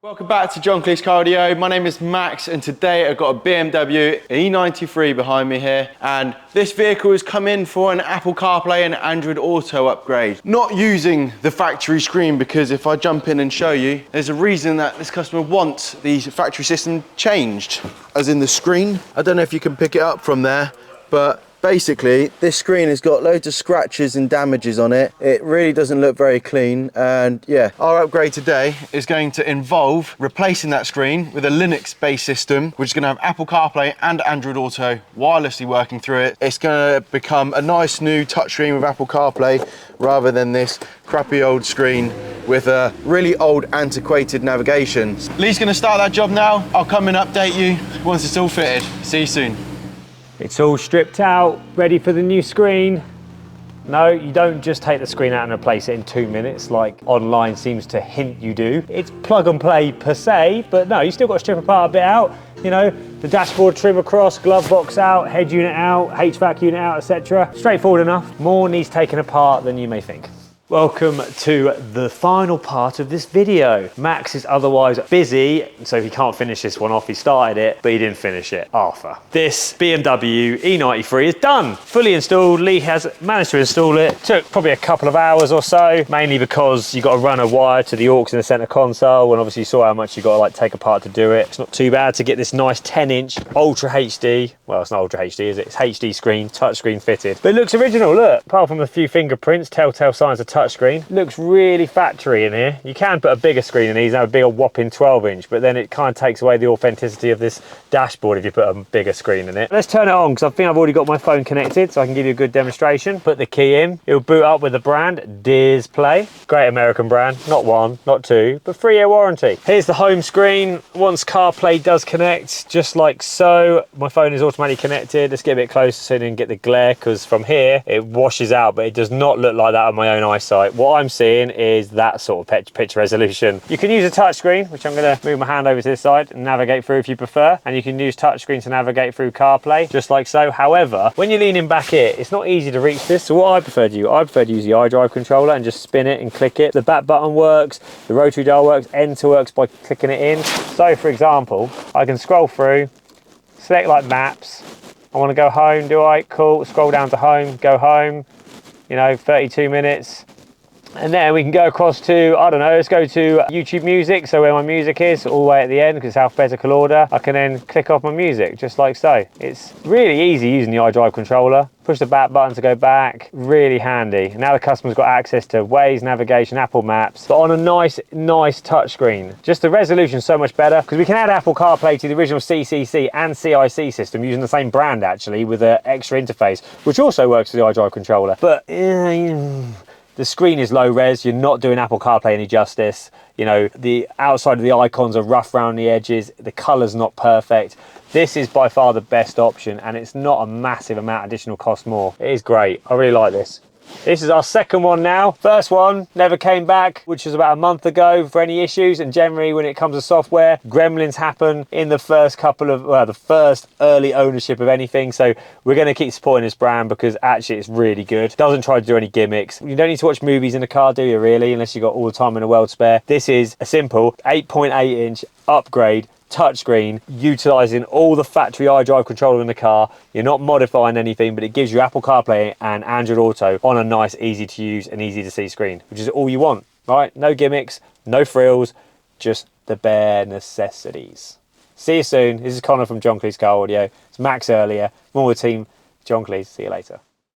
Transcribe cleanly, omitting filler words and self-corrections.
Welcome back to John Cleese Cardio. My name is Max and today I've got a BMW E93 behind me here, and this vehicle has come in for an Apple CarPlay and Android Auto upgrade. Not using the factory screen, because if I jump in and show you, there's a reason that this customer wants the factory system changed. As in the screen, I don't know if you can pick it up from there, but basically, this screen has got loads of scratches and damages on it. It really doesn't look very clean, and yeah, our upgrade today is going to involve replacing that screen with a Linux-based system, which is going to have Apple CarPlay and Android Auto wirelessly working through it. It's going to become a nice new touchscreen with Apple CarPlay, rather than this crappy old screen with a really old antiquated navigation. Lee's going to start that job now. I'll come and update you once it's all fitted. See you soon. It's all stripped out, ready for the new screen. No, you don't just take the screen out and replace it in 2 minutes like online seems to hint you do. It's plug and play per se, but no, you still got to strip apart a bit out. You know, the dashboard trim across, glove box out, head unit out, HVAC unit out, etc. Straightforward enough. More needs taken apart than you may think. Welcome to the final part of this video. Max is otherwise busy, so he can't finish this one off. He started it, but he didn't finish it. Arthur. This BMW E93 is done. Fully installed. Lee has managed to install it. Took probably a couple of hours or so, mainly because you got to run a wire to the aux in the center console, and obviously you saw how much you got to like take apart to do it. It's not too bad to get this nice 10-inch Ultra HD. Well, it's not Ultra HD, is it? It's HD screen, touchscreen fitted. But it looks original, look. Apart from a few fingerprints, telltale signs of touchscreen. Looks really factory in here. You can put a bigger screen in these, have a bigger whopping 12-inch, but then it kind of takes away the authenticity of this dashboard if you put a bigger screen in it. Let's turn it on, because I think I've already got my phone connected, so I can give you a good demonstration. Put the key in. It'll boot up with the brand Display. Great American brand. Not one, not two, but 3-year warranty. Here's the home screen. Once CarPlay does connect, just like so, my phone is automatically connected. Let's get a bit closer so you didn't get the glare, because from here it washes out, but it does not look like that on my own eyesight. What I'm seeing is that sort of picture resolution. You can use a touchscreen, which I'm going to move my hand over to this side and navigate through if you prefer, and you can use touchscreen to navigate through CarPlay, just like so. However, when you're leaning back here, it's not easy to reach this, so what I prefer to do, I prefer to use the iDrive controller and just spin it and click it. The back button works, the rotary dial works, enter works by clicking it in. So for example, I can scroll through, select like maps, I want to go home, do I? Cool, scroll down to home, go home, you know, 32 minutes. And then we can go across to, I don't know, let's go to YouTube Music, so where my music is, all the way at the end, because it's alphabetical order. I can then click off my music, just like so. It's really easy using the iDrive controller. Push the back button to go back, really handy. Now the customer's got access to Waze, navigation, Apple Maps, but on a nice touchscreen. Just the resolution's so much better, because we can add Apple CarPlay to the original CCC and CIC system using the same brand actually, with an extra interface, which also works with the iDrive controller. But the screen is low res, you're not doing Apple CarPlay any justice. You know, the outside of the icons are rough around the edges, the color's not perfect. This is by far the best option, and it's not a massive amount additional cost more. It is great, I really like this. This is our second one now. First one never came back, which was about a month ago for any issues, and generally when it comes to software, gremlins happen in the first couple of, well, the first early ownership of anything. So we're going to keep supporting this brand because actually it's really good. Doesn't try to do any gimmicks. You don't need to watch movies in the car, do you really, unless you've got all the time in the world spare. This is a simple 8.8-inch upgrade touchscreen, utilizing all the factory iDrive controller in the car. You're not modifying anything, but it gives you Apple CarPlay and Android Auto on a nice, easy to use and easy to see screen, which is all you want, right? No gimmicks, no frills, just the bare necessities. See you soon. This is Connor from John Cleese Car Audio. It's Max earlier. More team, John Cleese. See you later.